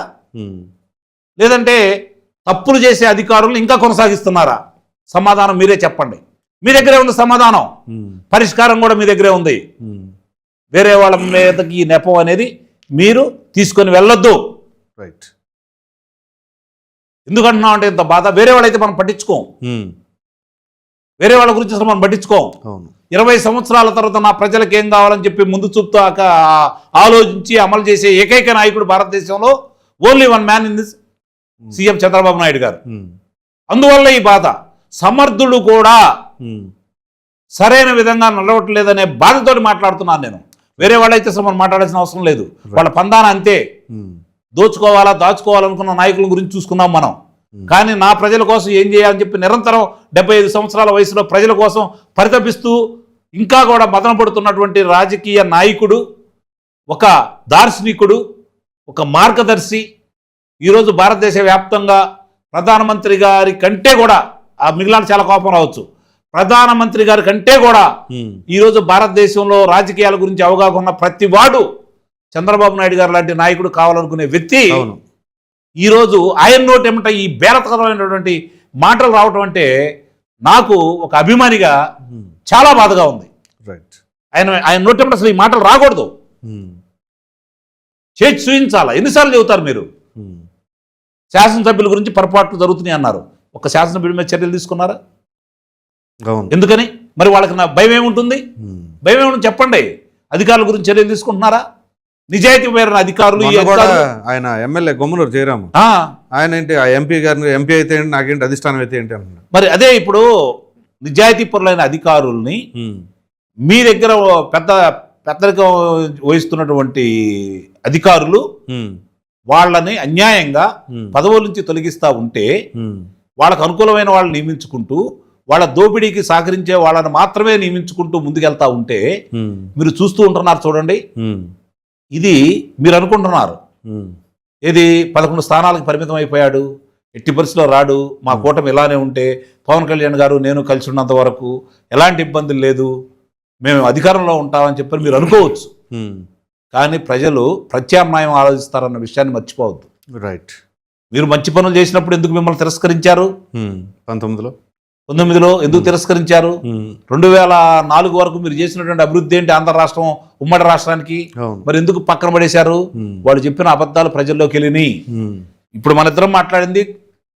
లేదంటే తప్పులు చేసే అధికారులను ఇంకా కొనసాగిస్తున్నారా? సమాధానం మీరే చెప్పండి. మీ దగ్గరే ఉంది సమాధానం, పరిష్కారం కూడా మీ దగ్గరే ఉంది. వేరే వాళ్ళ మీదకి ఈ నెపం అనేది మీరు తీసుకొని వెళ్ళొద్దు. రైట్. ఎందుకంటున్నాం అంటే ఇంత బాధ, వేరే వాళ్ళైతే మనం పట్టించుకోం, వేరే వాళ్ళ గురించి అసలు మనం పట్టించుకోం. 20 సంవత్సరాల తర్వాత నా ప్రజలకు ఏం కావాలని చెప్పి ముందు చూపుతూ ఆలోచించి అమలు చేసే ఏకైక నాయకుడు భారతదేశంలో only one man in this CM Chandrababu Naidu గారు. అందువల్ల ఈ బాధ. సమర్థుడు కూడా సరైన విధంగా నడవట్లేదనే బాధతోటి మాట్లాడుతున్నాను నేను. వేరే వాళ్ళైతే అసలు మనం మాట్లాడాల్సిన అవసరం లేదు. వాళ్ళ పందాన అంతే. దోచుకోవాలా దాచుకోవాలనుకున్న నాయకుల గురించి చూసుకున్నాం మనం. కానీ నా ప్రజల కోసం ఏం చేయాలని చెప్పి నిరంతరం 75 సంవత్సరాల వయసులో ప్రజల కోసం పరితపిస్తూ ఇంకా కూడా మదన పడుతున్నటువంటి రాజకీయ నాయకుడు, ఒక దార్శనికుడు, ఒక మార్గదర్శి. ఈరోజు భారతదేశ వ్యాప్తంగా ప్రధానమంత్రి గారి కంటే కూడా, ఆ మిగిలిన చాలా కోపం రావచ్చు, ప్రధానమంత్రి గారి కంటే కూడా ఈరోజు భారతదేశంలో రాజకీయాల గురించి అవగాహన ఉన్న ప్రతి వాడు చంద్రబాబు నాయుడు గారు లాంటి నాయకుడు కావాలనుకునే వ్యక్తి ఈరోజు ఆయన నోటేమంట ఈ బేరతకరమైనటువంటి మాటలు రావటం అంటే నాకు ఒక అభిమానిగా చాలా బాధగా ఉంది. ఆయన నోటేమంట అసలు ఈ మాటలు రాకూడదు, చేసి చూయించాలా. ఎన్నిసార్లు చెబుతారు మీరు? శాసనసభ్యుల గురించి పొరపాట్లు జరుగుతున్నాయి అన్నారు, ఒక శాసనసభ్యుడి మీద చర్యలు తీసుకున్నారా? ఎందుకని మరి? వాళ్ళకి నా భయం ఏముంటుంది? భయం ఏముంటుంది చెప్పండి. అధికారుల గురించి చర్యలు తీసుకుంటున్నారా? నిజాయితీ పేరున్న అధికారులు. ఆయన ఎమ్మెల్యే గొమ్మలూరు జయరాము, ఆయన ఏంటి ఆ ఎంపీ గారిని, ఎంపీ అయితే ఏంటి, నాకేంటి అధిష్టానం అయితే ఏంటి అన్నాడు. మరి అదే ఇప్పుడు నిజాయితీ పరులైన అధికారుల్ని మీ దగ్గర పెద్దరికం వహిస్తున్నటువంటి అధికారులు వాళ్ళని అన్యాయంగా పదవుల నుంచి తొలగిస్తూ ఉంటే వాళ్ళకు అనుకూలమైన వాళ్ళని నియమించుకుంటూ వాళ్ళ దోపిడీకి సహకరించే వాళ్ళని మాత్రమే నియమించుకుంటూ ముందుకెళ్తా ఉంటే మీరు చూస్తూ ఉంటున్నారు. చూడండి, ఇది మీరు అనుకుంటున్నారు ఇది 11 స్థానాలకు పరిమితం అయిపోయాడు, ఎట్టి పరిస్థితిలో రాడు, మా కూటమి ఇలానే ఉంటే పవన్ కళ్యాణ్ గారు నేను కలిసి ఉన్నంత వరకు ఎలాంటి ఇబ్బందులు లేదు, మేము అధికారంలో ఉంటామని చెప్పి మీరు అనుకోవచ్చు. కానీ ప్రజలు ప్రత్యామ్నాయం ఆలోచిస్తారన్న విషయాన్ని మర్చిపోవద్దు. రైట్. మీరు మంచి పనులు చేసినప్పుడు ఎందుకు మిమ్మల్ని తిరస్కరించారు? 19లో ఎందుకు తిరస్కరించారు? 2004 వరకు మీరు చేసినటువంటి అభివృద్ధి ఏంటి ఆంధ్ర రాష్ట్రం, ఉమ్మడి రాష్ట్రానికి? మరి ఎందుకు పక్కన పడేశారు? వాళ్ళు చెప్పిన అబద్ధాలు ప్రజల్లోకి వెళ్ళినాయి. ఇప్పుడు మన ఇద్దరం మాట్లాడింది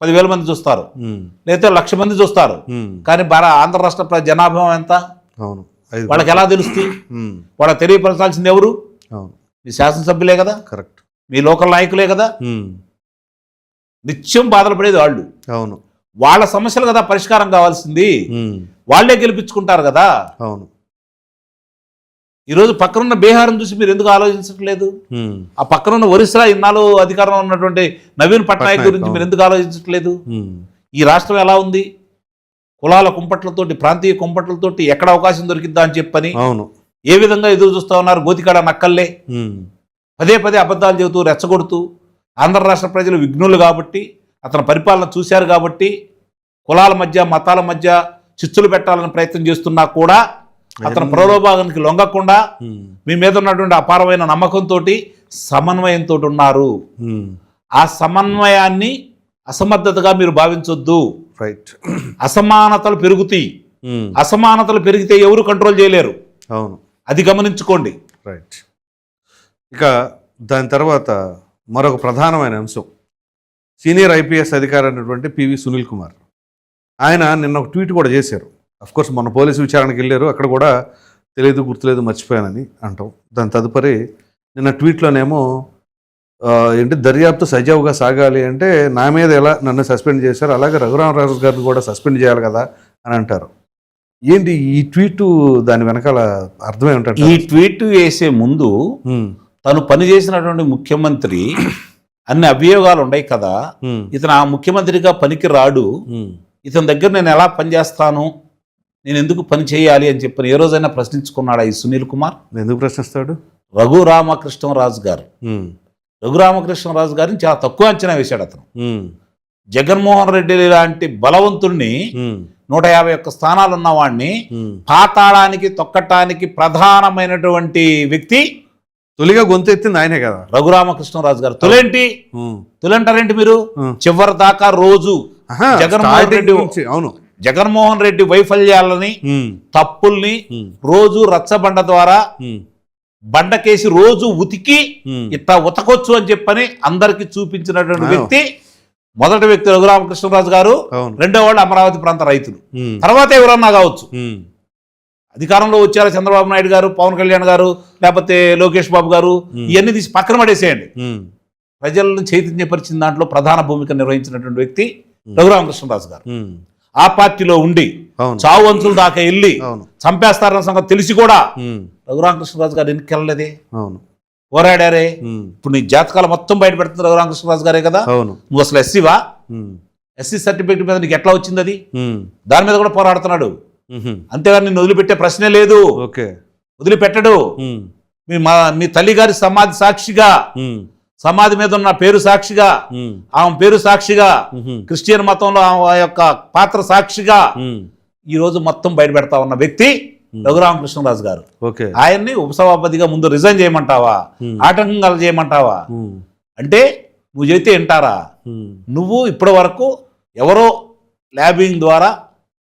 10,000 మంది చూస్తారు, లేకపోతే 1,00,000 మంది చూస్తారు. కానీ ఆంధ్ర రాష్ట్ర జనాభా ఎంత? వాళ్ళకి ఎలా తెలుస్తుంది? వాళ్ళకి తెలియపరచాల్సింది ఎవరు? మీ శాసనసభ్యులే కదా, కరెక్ట్, మీ లోకల్ నాయకులే కదా. నిత్యం బాధలు పడేది వాళ్ళు. అవును, వాళ్ళ సమస్యలు కదా పరిష్కారం కావాల్సింది. వాళ్లే గెలిపించుకుంటారు కదా. అవును. ఈరోజు పక్కనున్న బీహార్ను చూసి మీరు ఎందుకు ఆలోచించట్లేదు? ఆ పక్కనున్న ఒరిస్సా ఇన్నాళ్ళు అధికారంలో ఉన్నటువంటి నవీన్ పట్నాయక్ గురించి మీరు ఎందుకు ఆలోచించట్లేదు? ఈ రాష్ట్రం ఎలా ఉంది? కులాల కుంపట్లతోటి, ప్రాంతీయ కుంపట్లతోటి ఎక్కడ అవకాశం దొరికిద్దా అని చెప్పని ఏ విధంగా ఎదురు చూస్తా ఉన్నారు? గోతికాడ నక్కల్లే పదే అబద్ధాలు చెబుతూ రెచ్చగొడుతూ, ఆంధ్ర రాష్ట్ర ప్రజలు విఘ్నులు కాబట్టి, అతని పరిపాలన చూశారు కాబట్టి, కులాల మధ్య మతాల మధ్య చిచ్చులు పెట్టాలని ప్రయత్నం చేస్తున్నా కూడా అతని ప్రలోభానికి లొంగకుండా మీ మీద ఉన్నటువంటి అపారమైన నమ్మకంతో, సమన్వయంతో ఉన్నారు. ఆ సమన్వయాన్ని అసమర్థతగా మీరు భావించొద్దు. రైట్. అసమానతలు పెరుగుతాయి. అసమానతలు పెరిగితే ఎవరు కంట్రోల్ చేయలేరు. అవును, అది గమనించుకోండి. రైట్. ఇక దాని తర్వాత మరొక ప్రధానమైన అంశం, సీనియర్ ఐపీఎస్ అధికారి అయినటువంటి పివి సునీల్ కుమార్. ఆయన నిన్న ఒక ట్వీట్ కూడా చేశారు. అఫ్కోర్స్ మొన్న పోలీసు విచారణకు వెళ్ళారు, అక్కడ కూడా తెలియదు, గుర్తులేదు, మర్చిపోయానని అంటాం. దాని తదుపరి నిన్న ట్వీట్లోనేమో ఏంటి, దర్యాప్తు సజావుగా సాగాలి అంటే నా మీద ఎలా నన్ను సస్పెండ్ చేశారు, అలాగే రఘురామరాజు గారిని కూడా సస్పెండ్ చేయాలి కదా అని అంటారు. ఏంటి ఈ ట్వీట్, దాని వెనకాల అర్థమే ఉంటాడు? ఈ ట్వీట్ వేసే ముందు తను పనిచేసినటువంటి ముఖ్యమంత్రి అన్ని అభియోగాలు ఉన్నాయి కదా, ఇతను ఆ ముఖ్యమంత్రిగా పనికి రాడు, ఇతని దగ్గర నేను ఎలా పనిచేస్తాను, నేను ఎందుకు పని చేయాలి అని చెప్పని ఏ రోజైనా ప్రశ్నించుకున్నాడా ఈ సునీల్ కుమార్? ఎందుకు ప్రశ్నిస్తాడు? రఘురామకృష్ణరాజు గారు రఘురామకృష్ణరాజు గారిని చాలా తక్కువ అంచనా వేశాడు అతను. ఉమ్, జగన్మోహన్ రెడ్డి లాంటి బలవంతుణ్ణి ఉమ్, 151 స్థానాలు ఉన్నవాడిని ఉమ్. పాతాళానికి తొక్కటానికి ప్రధానమైనటువంటి వ్యక్తి తొలిగా గొంతు ఎత్తింది ఆయనే కదా. రఘురామకృష్ణరాజు గారు. తొలేంటి ఉమ్, తొలంటారేంటి మీరు? ఉమ్. చివరి దాకా రోజు ఆహా, జగన్మోహన్ starting రెడ్డి నుంచి, అవును. జగన్మోహన్ రెడ్డి వైఫల్యాలని, ఉమ్, తప్పుల్ని ఉమ్, రోజు రచ్చబండ ద్వారా ఉమ్, బండకేసి రోజు ఉతికి ఉమ్. ఇట్లా ఉతకొచ్చు అని చెప్పని అందరికి చూపించినటువంటి అవును. వ్యక్తి మొదటి వ్యక్తి రఘురామకృష్ణరాజు గారు. అవును. రెండో వాళ్ళు అమరావతి ప్రాంత రైతులు. ఉమ్, తర్వాత ఎవరన్నా కావచ్చు. ఉమ్, అధికారంలో వచ్చారు చంద్రబాబు నాయుడు గారు, పవన్ కళ్యాణ్ గారు, లేకపోతే లోకేష్ బాబు గారు, ఇవన్నీ తీసి పక్కన పడేసేయండి. ఉమ్, ప్రజలను చైతన్యపరిచిన దాంట్లో ప్రధాన భూమిక నిర్వహించినటువంటి వ్యక్తి రఘురామకృష్ణరాజు గారు. ఉమ్. ఆ పార్టీలో ఉండి అవును. చావు అంచుల దాకా వెళ్ళి అవును. చంపేస్తారన్న సంగతి తెలిసి కూడా ఉమ్, రఘురామకృష్ణరాజు గారు ఎన్నికెళ్ళలేదే, అవును. పోరాడారే. ఉమ్, ఇప్పుడు నీ జాతకాలు మొత్తం బయట పెడుతుంది రఘురామకృష్ణరాజు గారే కదా. అవును. నువ్వు అసలు ఎస్సీవా? ఉమ్, ఎస్సీ సర్టిఫికేట్ మీద నీకు ఎట్లా వచ్చింది అది? ఉమ్, దాని మీద కూడా పోరాడుతున్నాడు. ఉహుం. అంతేగాని నిన్ను వదిలిపెట్టే ప్రశ్నే లేదు. ఓకే. వదిలిపెట్టడు. ఉమ్, మీ తల్లి గారి సమాధి సాక్షిగా, ఉమ్, సమాధి మీద ఉన్న పేరు సాక్షిగా, ఉమ్, ఆమె పేరు సాక్షిగా, ఉహుం. క్రిస్టియన్ మతంలో ఆ యొక్క పాత్ర సాక్షిగా ఉమ్, ఈ రోజు మొత్తం బయట పెడతా ఉన్న వ్యక్తి రఘురామకృష్ణరాజు గారు. ఓకే. ఆయన్ని ఉపసభాపతిగా ముందు రిజైన్ చేయమంటావా, ఆటంకం చేయమంటావా? ఉమ్, అంటే నువ్వు చెబితే వింటారా? ఉమ్, నువ్వు ఇప్పటి వరకు ఎవరో ల్యాబింగ్ ద్వారా,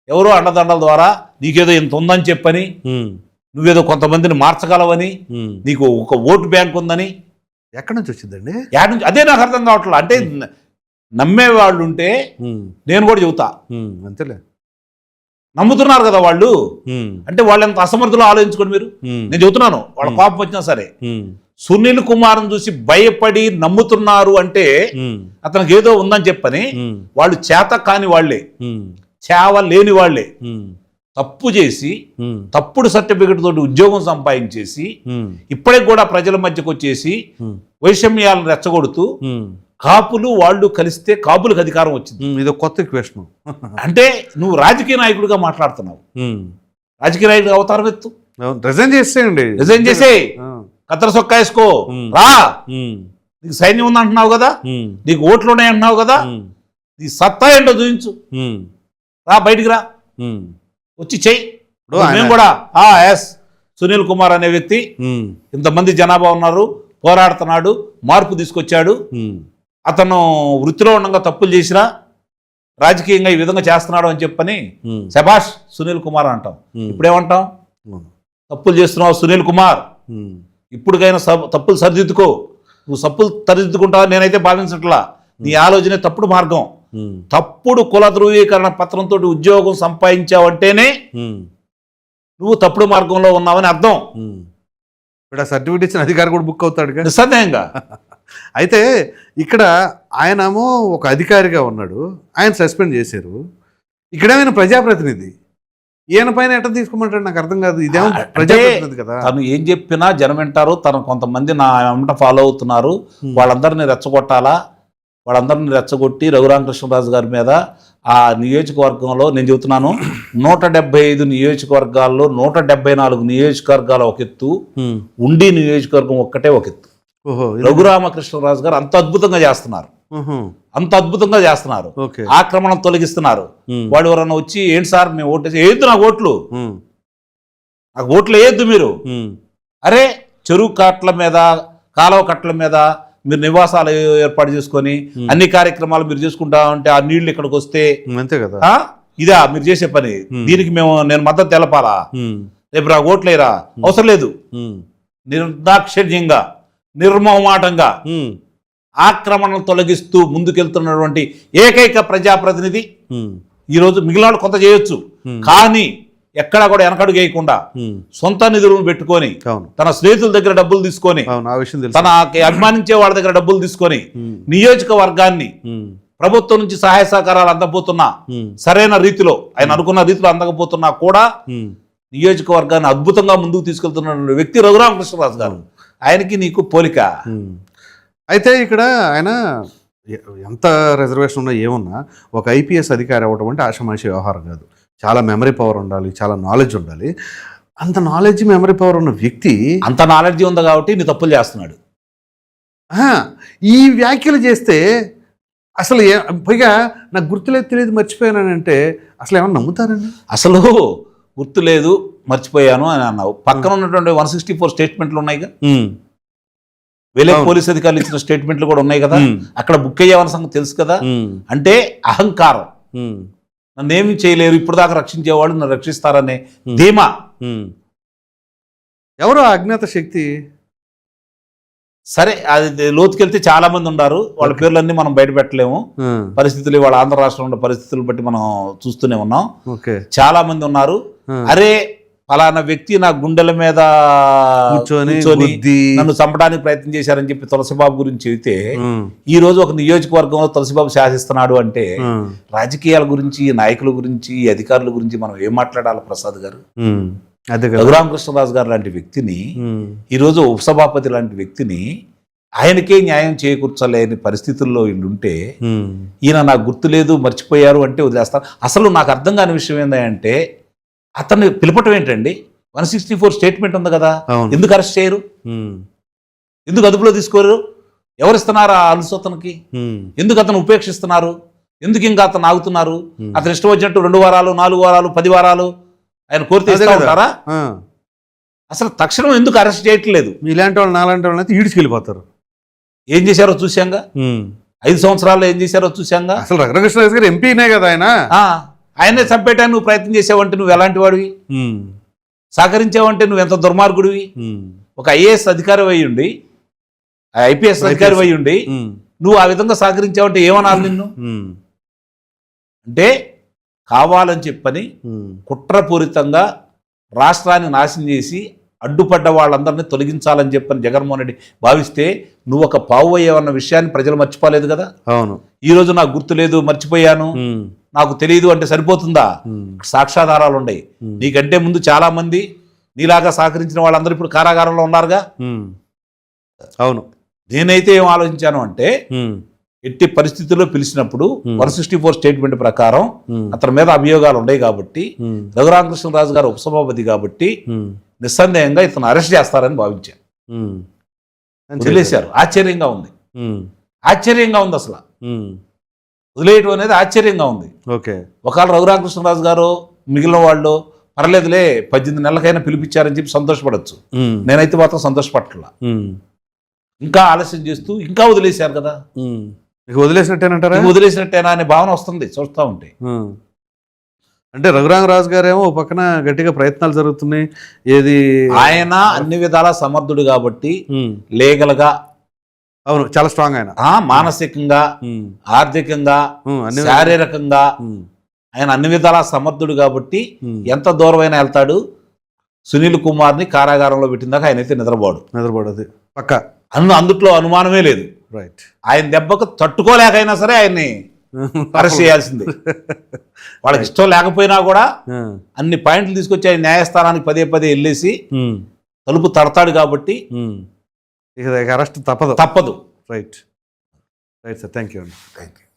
ఎవరో అండదండల ద్వారా నీకేదో ఇంత ఉందని చెప్పని, ఉమ్, నువ్వేదో కొంతమందిని మార్చగలవని, ఉమ్. నీకు ఒక ఓటు బ్యాంక్ ఉందని, ఎక్కడి నుంచి వచ్చిందండి? యాడ్ నుంచి అదే నాకు అర్థం కావట్లేదు. అంటే నమ్మేవాళ్ళు ఉంటే ఉమ్, నేను కూడా చెబుతా, ఉమ్, అంతేలే. నమ్ముతున్నారు కదా వాళ్ళు. ఉమ్, అంటే వాళ్ళు ఎంత అసమర్థులు ఆలోచించుకోండి మీరు. ఉమ్, నేను చెబుతున్నాను, వాళ్ళ కోపం వచ్చినా సరే. ఉమ్, సునీల్ కుమార్ని చూసి భయపడి నమ్ముతున్నారు అంటే ఉమ్, అతనికి ఏదో ఉందని చెప్పని ఉమ్, వాళ్ళు చేత కాని వాళ్లే, ఉమ్, చేవ లేని వాళ్లే, ఉమ్, తప్పు చేసి ఉమ్, తప్పుడు సర్టిఫికెట్ తోటి ఉద్యోగం సంపాదించేసి ఉమ్, ఇప్పటికి కూడా ప్రజల మధ్యకు వచ్చేసి ఉమ్, వైషమ్యాలను రెచ్చగొడుతూ ఉమ్, కాపులు వాళ్ళు కలిస్తే కాపులకు అధికారం వచ్చింది. ఇదో కొత్త క్వశ్చన్. అంటే నువ్వు రాజకీయ నాయకుడిగా మాట్లాడుతున్నావు. రాజకీయ నాయకుడిగా అవతారం ఎత్తు, రిజైన్ చేసేయండి. రిజైన్ చేసే, కత్తెర సొక్కా వేసుకో, రా. ఉమ్, నీకు సైన్యం ఉందంటున్నావు కదా, ఉమ్, నీకు ఓట్లు ఉన్నాయంటున్నావు కదా, ఉమ్, నీ సత్తా ఏంటో చూపించు. ఉమ్, రా, బయటికి రా, ఉమ్, వచ్చి చెయ్యి. ఇప్పుడు ఆయన- మేము కూడా ఎస్ సునీల్ కుమార్ అనే వ్యక్తి ఉమ్, ఇంతమంది జనాభా ఉన్నారు, పోరాడుతున్నాడు, మార్పు తీసుకొచ్చాడు, ఉమ్, అతను వృత్తిలో ఉండగా తప్పులు చేసినా రాజకీయంగా ఈ విధంగా చేస్తున్నాడు అని చెప్పని ఉమ్, శభాష్ సునీల్ కుమార్ అంటాం. ఇప్పుడేమంటాం? ఉమ్, తప్పులు చేస్తున్నావు సునీల్ కుమార్, ఉమ్, ఇప్పుడుకైనా తప్పులు సరిదిద్దుకో. నువ్వు తప్పులు సరిదిద్దుకుంటావు నేనైతే భావించట్లా. నీ ఆలోచనే తప్పుడు మార్గం. ఉమ్, తప్పుడు కుల ధృవీకరణ పత్రంతో ఉద్యోగం సంపాదించావంటేనే ఉమ్, నువ్వు తప్పుడు మార్గంలో ఉన్నావని అర్థం. ఉమ్. ఇప్పుడు ఆ సర్టిఫికేట్ ఇచ్చిన అధికారి కూడా బుక్ అవుతాడుగా. నిస్సందేహంగా. అయితే ఇక్కడ ఆయనేమో ఒక అధికారిగా ఉన్నాడు, ఆయన సస్పెండ్ చేశారు. ఇక్కడేమైనా ప్రజాప్రతినిధి, ఈయన పైన ఎట్లా తీసుకోమంటాడు నాకు అర్థం కాదు. ఇదేమో ప్రజాప్రతినిధి కదా. తను ఏం చెప్పినా జనం వింటారు. తను కొంతమంది నా వెంట ఫాలో అవుతున్నారు. వాళ్ళందరినీ రెచ్చగొట్టాలా, వాళ్ళందరినీ రెచ్చగొట్టి రఘురామకృష్ణరాజు గారి మీద ఆ నియోజకవర్గంలో నేను చెబుతున్నాను 175 నియోజకవర్గాల్లో 174 నియోజకవర్గాల ఒక ఎత్తు, ఉమ్, ఉండి నియోజకవర్గం ఒక్కటే ఒక ఎత్తు. ఓహో, రఘురామకృష్ణరాజు గారు అంత అద్భుతంగా చేస్తున్నారు, ఉహు, అంత అద్భుతంగా చేస్తున్నారు. ఓకే. ఆక్రమణ తొలగిస్తున్నారు. ఉమ్, వాడు ఎవరన్నా వచ్చి ఏంటి సార్ మేము ఓటు వేయద్దు, నాకు ఓట్లు, ఉమ్, నాకు ఓట్లు వేయద్దు మీరు. ఉమ్, అరే చెరువు కట్ల మీద, కాలువ కట్ల మీద మీరు నివాసాలు ఏర్పాటు చేసుకొని అన్ని కార్యక్రమాలు మీరు చేసుకుంటా ఉంటే ఆ నీళ్లు ఇక్కడికి వస్తే అంతే కదా. ఇదా మీరు చేసే పని? దీనికి నేను మద్దతు తెలపాలా? ఉమ్, రేపు నా ఓట్లేరా? అవసరం లేదు. ఉమ్, నిర్దాక్షిణ్యంగా, నిర్మమాటంగా ఉమ్, ఆక్రమణలు తొలగిస్తూ ముందుకెళ్తున్నటువంటి ఏకైక ప్రజాప్రతినిధి ఉమ్, ఈరోజు. మిగిలిన వాళ్ళు కొంత చేయొచ్చు, కానీ ఎక్కడా కూడా వెనకడుగు వేయకుండా ఉమ్, సొంత నిధులను పెట్టుకొని, అవును, తన స్నేహితుల దగ్గర డబ్బులు తీసుకొని, అవును, ఆ విషయం తెలుసు. తన అభిమానించే వాళ్ళ దగ్గర డబ్బులు తీసుకొని ఉమ్, నియోజకవర్గాన్ని ఉమ్, ప్రభుత్వం నుంచి సహాయ సహకారాలు అందకపోతున్నా, ఉమ్, సరైన రీతిలో ఆయన అనుకున్న రీతిలో అందకపోతున్నా కూడా ఉమ్, నియోజకవర్గాన్ని అద్భుతంగా ముందుకు తీసుకెళ్తున్న వ్యక్తి రఘురామకృష్ణరాజు గారు. ఆయనకి నీకు పోలిక. ఉమ్. అయితే ఇక్కడ ఆయన ఎంత రిజర్వేషన్ ఉన్నా ఏమున్నా ఒక ఐపీఎస్ అధికారి అవ్వడం అంటే ఆషామాషి వ్యవహారం కాదు. చాలా మెమరీ పవర్ ఉండాలి, చాలా నాలెడ్జ్ ఉండాలి. అంత నాలెడ్జ్ మెమరీ పవర్ ఉన్న వ్యక్తి అంత నాలెడ్జ్ ఉంది కాబట్టి నీ తప్పులు చేస్తున్నాడు. ఈ వ్యాఖ్యలు చేస్తే అసలు పైగా నాకు గుర్తులేదు తెలియదు మర్చిపోయానంటే అసలు ఏమన్నా నమ్ముతారండి? అసలు గుర్తు లేదు మర్చిపోయాను అని అన్నావు. పక్కన ఉన్నటువంటి 164 స్టేట్మెంట్లు ఉన్నాయిగా, వేరే పోలీస్ అధికారులు ఇచ్చిన స్టేట్మెంట్లు కూడా ఉన్నాయి కదా, అక్కడ బుక్ అయ్యేవన్న సంగతి తెలుసు కదా. అంటే అహంకారం, నన్నేమి చేయలేరు, ఇప్పుడు దాకా రక్షించేవాళ్ళు నన్ను రక్షిస్తారనే ధీమా. ఎవరు అజ్ఞాత శక్తి? సరే, అది లోతుకెళ్తే చాలా మంది ఉన్నారు, వాళ్ళ పేర్లన్నీ మనం బయట పెట్టలేము. పరిస్థితులు, వాళ్ళ ఆంధ్ర రాష్ట్రంలో ఉన్న పరిస్థితులు బట్టి మనం చూస్తూనే ఉన్నాం. చాలా మంది ఉన్నారు. అరే ఫలానా వ్యక్తి నా గుండెల మీద కూర్చొని నన్ను చంపడానికి ప్రయత్నం చేశారని చెప్పి తులసిబాబు గురించి చెబితే, ఈ రోజు ఒక నియోజకవర్గంలో తులసిబాబు శాసిస్తున్నాడు అంటే రాజకీయాల గురించి, నాయకుల గురించి, అధికారుల గురించి మనం ఏం మాట్లాడాలి ప్రసాద్ గారు? రఘురామకృష్ణరాజు గారు లాంటి వ్యక్తిని, ఈరోజు ఉపసభాపతి లాంటి వ్యక్తిని ఆయనకే న్యాయం చేకూర్చలేని పరిస్థితుల్లో వీళ్ళుంటే, ఈయన నాకు గుర్తు లేదు మర్చిపోయారు అంటే వదిలేస్తారు. అసలు నాకు అర్థం కాని విషయం ఏంటంటే, అతన్ని పిలపటం ఏంటండి? 164 స్టేట్మెంట్ ఉంది కదా, ఎందుకు అరెస్ట్ చేయరు? ఎందుకు అదుపులో తీసుకోరు? ఎవరిస్తున్నారు ఆ అలుసు అతనికి? ఎందుకు అతను ఉపేక్షిస్తున్నారు? ఎందుకు ఇంకా అతను ఆగుతున్నారు? అతను ఇష్టం వచ్చినట్టు 2 వారాలు, 4 వారాలు, 10 వారాలు ఆయన కోరితే ఇస్తా ఉంటారా? అసలు తక్షణం ఎందుకు అరెస్ట్ చేయట్లేదు? ఇలాంటి వాళ్ళు, నాలాంటి వాళ్ళని అయితే ఈడ్చుకెళ్ళిపోతారు. ఏం చేశారో చూశాంగా, 5 సంవత్సరాల్లో ఏం చేశారో చూశాంగా. అసలు రఘురామకృష్ణరాజు గారు ఎంపీనే కదా ఆయన. ఆయనే చంపేయటానికి నువ్వు ప్రయత్నం చేసావంటే నువ్వు ఎలాంటి వాడివి? సహకరించావంటే నువ్వు ఎంత దుర్మార్గుడివి? ఒక ఐఏఎస్ అధికారి అయ్యుండి, ఐపీఎస్ అధికారి అయ్యుండి నువ్వు ఆ విధంగా సహకరించావంటే ఏమనాలి నిన్ను? అంటే కావాలని చెప్పని కుట్రపూరితంగా రాష్ట్రాన్ని నాశనం చేసి అడ్డుపడ్డ వాళ్ళందరినీ తొలగించాలని చెప్పని జగన్మోహన్ రెడ్డి భావిస్తే, నువ్వు ఒక పావు అయ్యావన్న విషయాన్ని ప్రజలు మర్చిపోలేదు కదా. అవును, ఈ రోజు నాకు గుర్తు లేదు, మర్చిపోయాను, నాకు తెలియదు అంటే సరిపోతుందా? సాక్ష్యాధారాలు ఉన్నాయి. నీకంటే ముందు చాలా మంది నీలాగా సహకరించిన వాళ్ళందరూ ఇప్పుడు కారాగారంలో ఉన్నారుగా. అవును, నేనైతే ఏం ఆలోచించాను అంటే, ఎట్టి పరిస్థితుల్లో పిలిచినప్పుడు 164 స్టేట్మెంట్ ప్రకారం అతని మీద అభియోగాలు ఉన్నాయి కాబట్టి, రఘురామకృష్ణరాజు గారు ఉపసభాపతి కాబట్టి నిస్సందేహంగా ఇతను అరెస్ట్ చేస్తారని భావించాను. వదిలేశారు. ఆశ్చర్యంగా ఉంది, ఆశ్చర్యంగా ఉంది. అసలు వదిలేయటం అనేది ఆశ్చర్యంగా ఉంది. ఒకవేళ రఘురామకృష్ణరాజు గారు మిగిలిన వాళ్ళు పర్లేదులే 18 నెలలకైనా పిలిపించారని చెప్పి సంతోషపడచ్చు. నేనైతే మాత్రం సంతోషపడట్లా. ఇంకా ఆలస్యం చేస్తూ ఇంకా వదిలేశారు కదా. వదిలేసినట్టేనంటారా? వదిలేసినట్టేనా అనే భావన వస్తుంది చూస్తూ ఉంటే. అంటే రఘురామరాజు గారేమో పక్కన గట్టిగా ప్రయత్నాలు జరుగుతున్నాయి. ఏది ఆయన అన్ని విధాలా సమర్థుడు కాబట్టి, లీగల్ గా అవును చాలా స్ట్రాంగ్ ఆయన, మానసికంగా, ఆర్థికంగా, శారీరకంగా ఆయన అన్ని విధాలా సమర్థుడు కాబట్టి ఎంత దూరమైనా వెళ్తాడు. సునీల్ కుమార్ని కారాగారంలో పెట్టిన దాకా ఆయన అయితే నిద్రపోడు అది పక్క, అందుట్లో అనుమానమే లేదు. రైట్, ఆయన దెబ్బకు తట్టుకోలేకైనా సరే ఆయన్ని అరెస్ట్ చేయాల్సిందే. వాళ్ళకి ఇష్టం లేకపోయినా కూడా అన్ని పాయింట్లు తీసుకొచ్చి ఆయన న్యాయస్థానానికి పదే వెళ్ళేసి తలుపు తడతాడు కాబట్టి ఇక అరెస్ట్ తప్పదు. Right right sir, thank you అండి. Thank you.